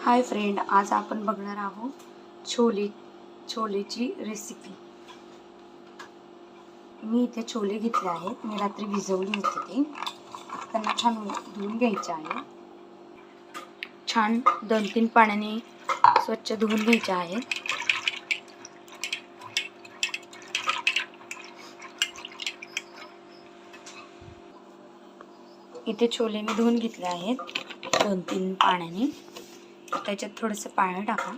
Hi friend, आज आपण बघणार आहोत छोलेची रेसिपी। मी इथे छोले घेतले आहेत। मी रात्री भिजवले होते त्यांना छान धुवून घ्यायचे आहे। छान 2-3 पाण्याने स्वच्छ धुवून घ्यायचे आहेत। इथे छोले मी धुवून घेतले आहेत 2-3 पाण्याने। त्याच्यात थोडंसं पाणी टाका,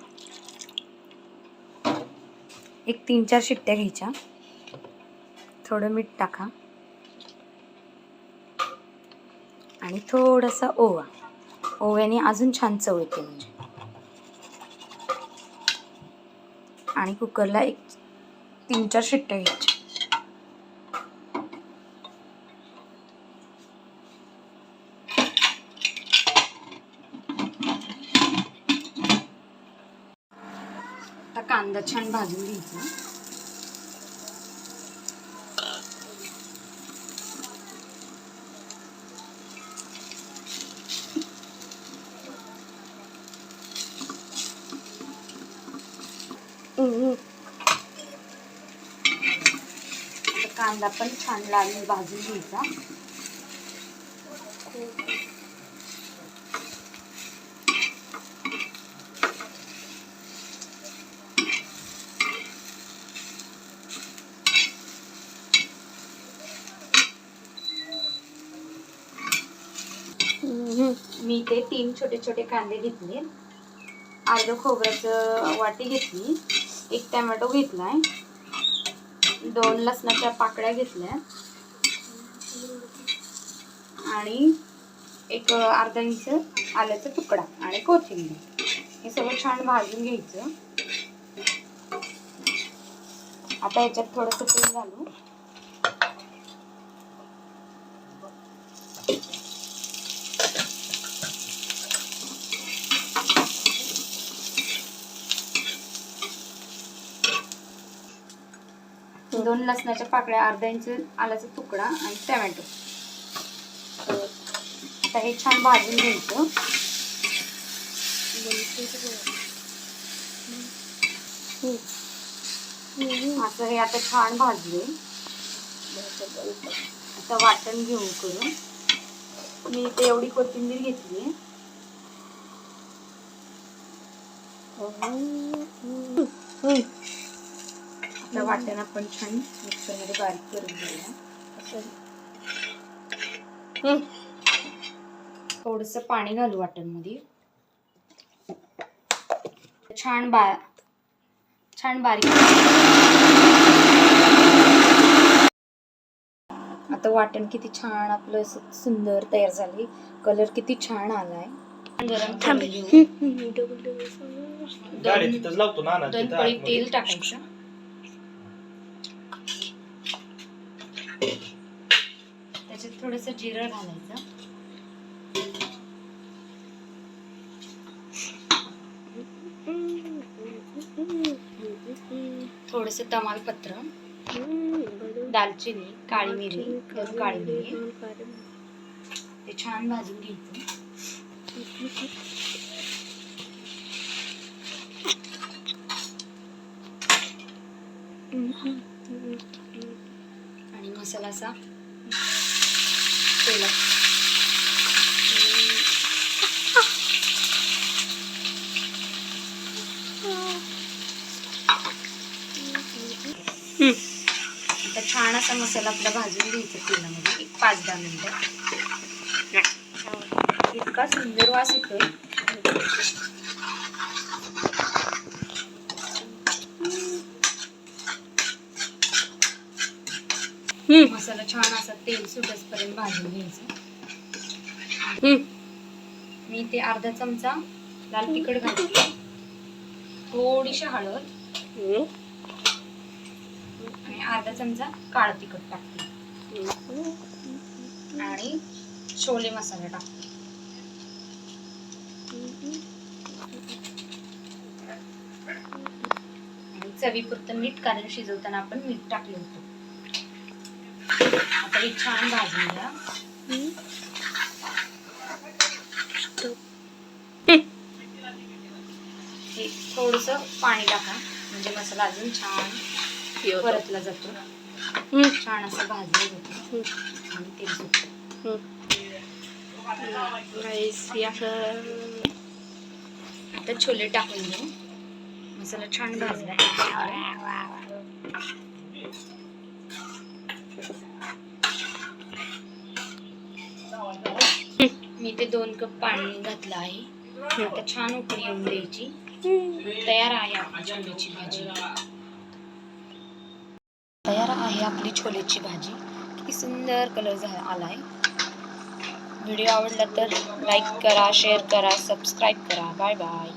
एक 3-4 शिट्ट्या घ्यायच्या। थोडं मीठ टाका आणि थोडासा ओवा। ओव्याने अजून छान चव येते म्हणजे। आणि कुकरला एक 3-4 शिट्ट्या घ्यायच्या। आता कांदा छान भाजून घ्यायचा। कांदा पण छान लाल भाजून घ्यायचा। मी ते 3 छोटे छोटे कांदे घेतले, अर्ध खोबऱ्याचं वाटी घेतली, एक टोमॅटो घेतलाय, 2 लसणाच्या पाकळ्या घेतल्या आणि एक अर्धा इंच आल्याचा तुकडा आणि कोथिंबीर। हे सगळं छान भाजून घ्यायचं। आता याच्यात थोडंसं तेल घालू। दोन लसणाच्या पाकळ्या, अर्धा इंच आल्याचा तुकडा आणि टोमॅटो। आता हे छान भाजून घ्यायचं। असं हे आता छान भाजले। आता वाटण घेऊ करून। मी इथे एवढी कोथिंबीर घेतली। आता वाटण आपण छान मिक्सरमध्ये बारीक करून घेऊया। थोडंसं पाणी घालू वाटणमध्ये। छान बारीक। आता वाटण किती छान आपलं सुंदर तयार झाले। कलर किती छान आलाय। गरम दोन पळी तेल टाकायचं। त्याच्यात थोडंसं जिरं घालायचं। थोडंसं तमालपत्र, दालचिनी, काळी मिरी, 2 काळी मिरी। ते छान भाजून घ्यायचं। आणि मसाला असा तेलात आता छान असा मसाला आपला भाजून घ्यायचा तेलामध्ये एक 5-10 मिनिटं। इतका सुंदर वास येतोय। मसाला छान असा तेल सुटेपर्यंत भाजून घ्यायचा। मी ते अर्धा चमचा लाल तिखट घातली, थोडीशी हळद आणि अर्धा चमचा काळा तिखट टाकते आणि छोले मसाला टाकते। आणि चवीपुरतं मीठ, कारण शिजवताना आपण मीठ टाकलं होतं। आता हे छान भाजून घ्या। थोडंसं पाणी टाका म्हणजे मसाला अजून छान परतला जातो, छान असं भाजला जातो आणि तेल सुटतं. आता छोले टाकून घेऊ. मसाला छान भाजला. मी ते 2 कप पाणी घातलं आहे. आता छान उकळी येऊन द्यायची. तयार आहे आपली छोलेची भाजी. तयार आहे आपली छोलेची भाजी. किती सुंदर कलर आलाय. व्हिडिओ आवडला तर लाईक करा, शेअर करा, सबस्क्राईब करा. Bye bye.